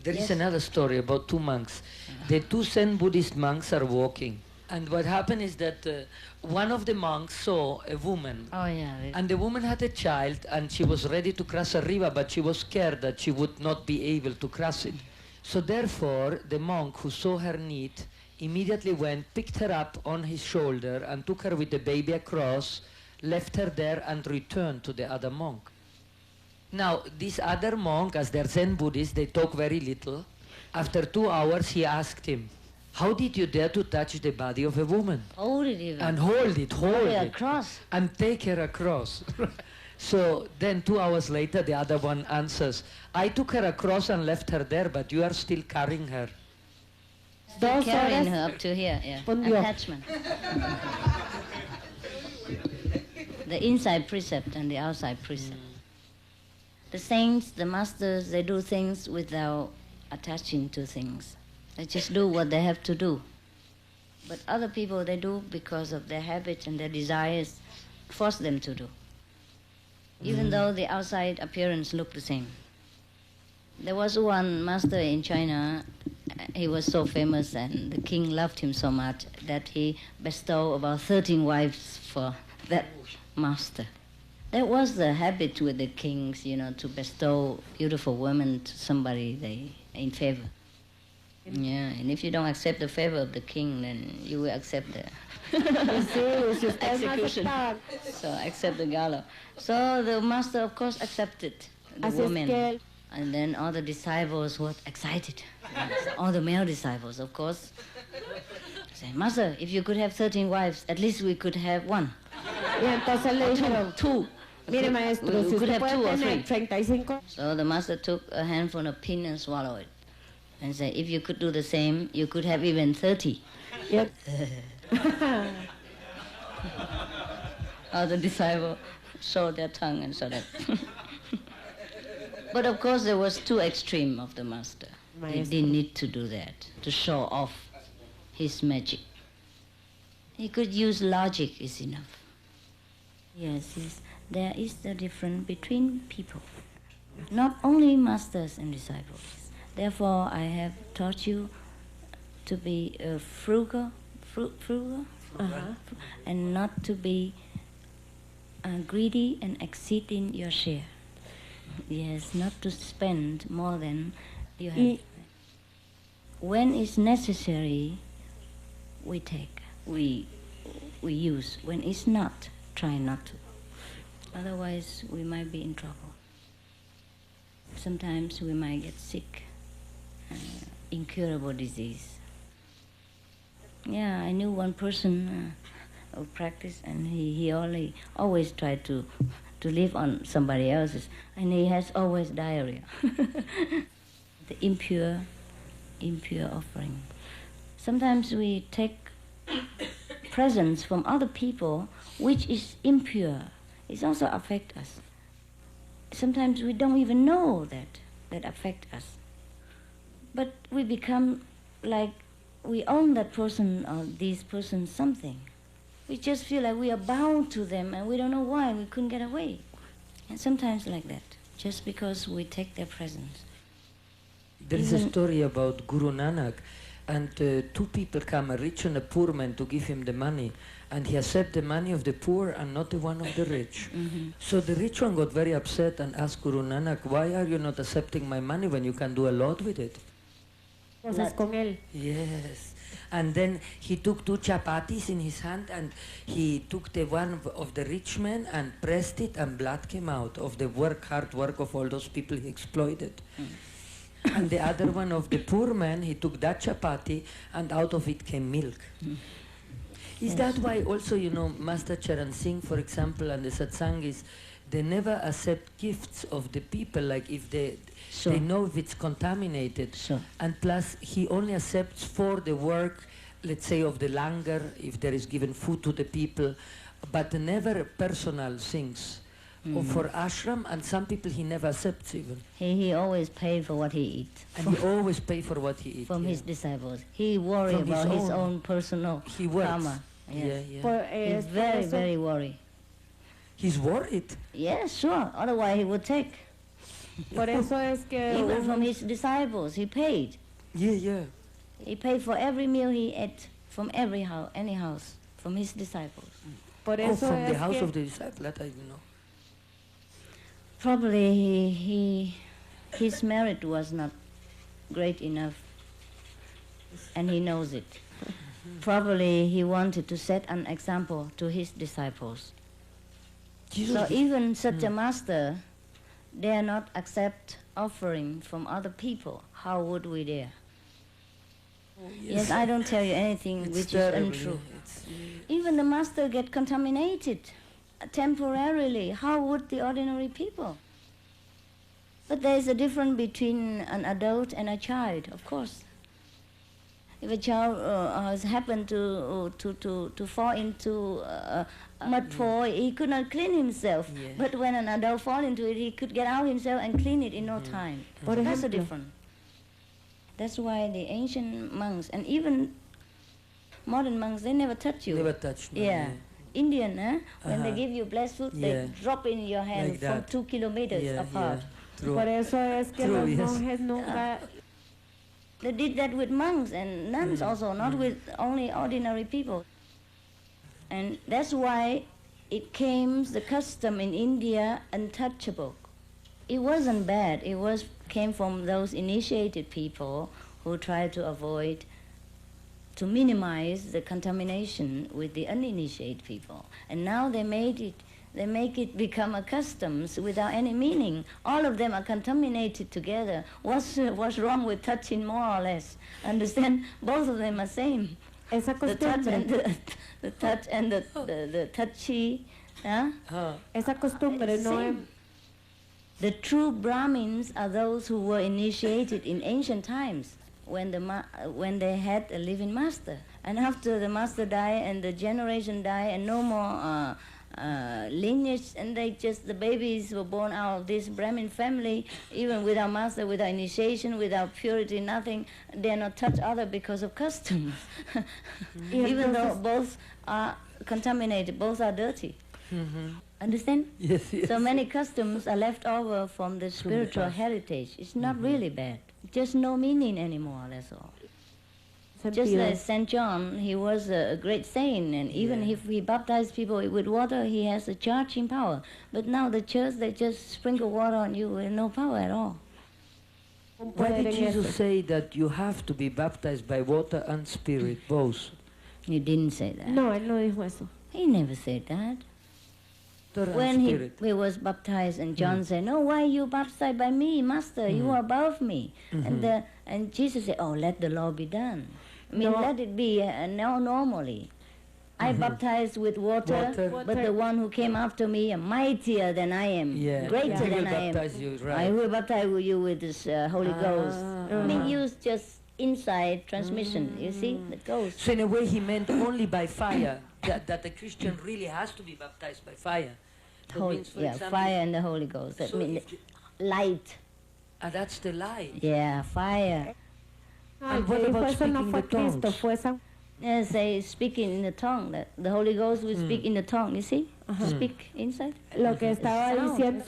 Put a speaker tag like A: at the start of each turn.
A: There is another story about two monks. The two Zen Buddhist monks are walking. And what happened is that one of the monks saw a woman.
B: Oh, yeah.
A: And the woman had a child and she was ready to cross a river, but she was scared that she would not be able to cross it. So therefore, the monk who saw her need immediately went, picked her up on his shoulder and took her with the baby across, left her there and returned to the other monk. Now, this other monk, as they're Zen Buddhists, they talk very little. After 2 hours, he asked him, how did you dare to touch the body of a woman?
B: Hold it even.
A: And hold it.
B: Across.
A: And take her across. So then 2 hours later, the other one answers, I took her across and left her there, but you are still carrying her.
B: Still carrying her up to here, attachment. The inside precept and the outside precept. The saints, the masters, they do things without attaching to things. They just do what they have to do. But other people, they do because of their habits and their desires force them to do. Even though the outside appearance looked the same. There was one master in China, he was so famous and the king loved him so much that he bestowed about 13 wives for that master. That was the habit with the kings, to bestow beautiful women to somebody they in favor. Yeah, and if you don't accept the favor of the king, then you will accept the execution. So accept the gallows. So the master, of course, accepted the woman. And then all the disciples were excited. All the male disciples, of course, say, Master, if you could have 13 wives, at least we could have one.
C: Y entonces le dijeron,
B: Two.
C: mire maestro, si usted puede tener 35.
B: So the master took a handful of peanuts and swallowed it. And said, if you could do the same, you could have even 30.
C: Yep.
B: All the disciples showed their tongue and so that. But of course there was two extreme of the master. He didn't need to do that, to show off his magic. He could use logic is enough. Yes, there is the difference between people, not only masters and disciples. Therefore, I have taught you to be frugal, and not to be greedy and exceeding your share. Yes, not to spend more than you have. When it's necessary, we take, we use. When it's not, try not to. Otherwise, we might be in trouble. Sometimes we might get sick. Incurable disease. Yeah, I knew one person who practiced, and he always tried to live on somebody else's, and he has always diarrhea. The impure offering. Sometimes we take presents from other people which is impure. It also affects us. Sometimes we don't even know that affect us. But we become like we own that person or these persons something. We just feel like we are bound to them and we don't know why, we couldn't get away. And sometimes like that, just because we take their presence.
A: There is a story about Guru Nanak, and two people come, a rich and a poor man, to give him the money. And he accepts the money of the poor and not the one of the rich. So the rich one got very upset and asked Guru Nanak, why are you not accepting my money when you can do a lot with it? Yes. And then he took 2 chapatis in his hand and he took the one of the rich man and pressed it and blood came out of the hard work of all those people he exploited. And the other one of the poor man, he took that chapati and out of it came milk. Is that why also, Master Charan Singh, for example, and the Satsangis, they never accept gifts of the people, like if they know if it's contaminated. And plus, he only accepts for the work, let's say, of the langar, if there is given food to the people, but never personal things. Or for ashram, and some people he never accepts even.
B: He always pays for what he eats.
A: And he always pays for what he eats.
B: From his disciples. He worries about his own personal karma. Yes. He's very, very worried.
A: He's worried?
B: Yes, sure. Otherwise he would take.
C: Por eso es que
B: Even from his disciples, he paid.
A: Yeah.
B: He paid for every meal he ate from every house, any house, from his disciples.
C: Por eso
A: from
C: es
A: the house
C: que
A: of the disciple, that I know.
B: Probably his merit was not great enough, and he knows it. Probably he wanted to set an example to his disciples. So even such a master dare not accept offering from other people. How would we dare? Yes, I don't tell you anything which is untrue. Even the master get contaminated temporarily. How would the ordinary people? But there is a difference between an adult and a child, of course. If a child has happened to fall into a mud pool, he could not clean himself.
A: Yeah.
B: But when an adult fall into it, he could get out himself and clean it in no time.
C: Por
B: That's the
C: ejemplo.
B: difference. That's why the ancient monks and even modern monks, they never touch you.
A: Never touch me.
B: Yeah. Indian, when they
A: Uh-huh.
B: give you blessed food,
A: Yeah.
B: they drop in your hand
A: Like
B: from
A: that.
B: 2 kilometers
A: Yeah,
B: apart.
A: True.
C: por eso es que
A: True,
C: los
A: yes.
C: monjes nunca
B: They did that with monks and nuns also, not with only ordinary people. And that's why it came the custom in India untouchable. It wasn't bad. Came from those initiated people who tried to avoid, to minimize the contamination with the uninitiated people. And now they make it become a customs without any meaning. All of them are contaminated together. What's wrong with touching more or less? Understand? Both of them are same.
C: esa
B: The touch and
C: costumbre,
B: the touch and the touchy. Huh?
C: esa costumbre no es
B: Same. The true Brahmins are those who were initiated in ancient times when they had a living master. And after the master died and the generation died and no more lineage, and the babies were born out of this Brahmin family, even without master, without initiation, without purity, nothing. Dare not touch other because of customs. Even though both are contaminated, both are dirty. Understand?
A: Yes.
B: So many customs are left over from the spiritual heritage. It's not really bad. Just no meaning anymore, that's all. Just
C: sentido.
B: like St. John, he was a great saint, and even if he baptized people with water, he has a charging power. But now the church, they just sprinkle water on you with no power at all.
A: Why did Jesus say that you have to be baptized by water and spirit, both?
B: He didn't say that.
C: No, él no dijo eso.
B: He never said that.
A: Water
B: When
A: and
B: he
A: spirit.
B: was baptized, and John said, "No, why are you baptized by me, Master? You are above me." And Jesus said, "Oh, let the law be done. I mean,
C: No.
B: let it be now normally. I baptized with water,
A: Water.
B: but the one who came after me is mightier than I am,
A: Yeah.
B: greater
A: He will
B: than I am.
A: baptize you, right.
B: I will baptize you with this Holy Ghost." I mean, use just inside transmission, you see, the ghost.
A: So in a way he meant only by fire, that a Christian really has to be baptized by fire. That means, for example,
B: Fire and the Holy Ghost. That
A: so
B: means
A: if you-
B: light.
A: that's the lie.
B: Yeah, fire.
C: No,
A: And
C: el
A: what
C: que dijo
A: about
C: eso no
A: speaking
C: fue
A: the
C: Cristo,
A: tongues?
C: fue San
B: Yes, they speaking in the tongue. The Holy Ghost will speak in the tongue, you see? Speak inside.
C: Lo que estaba
B: Sound.
C: diciendo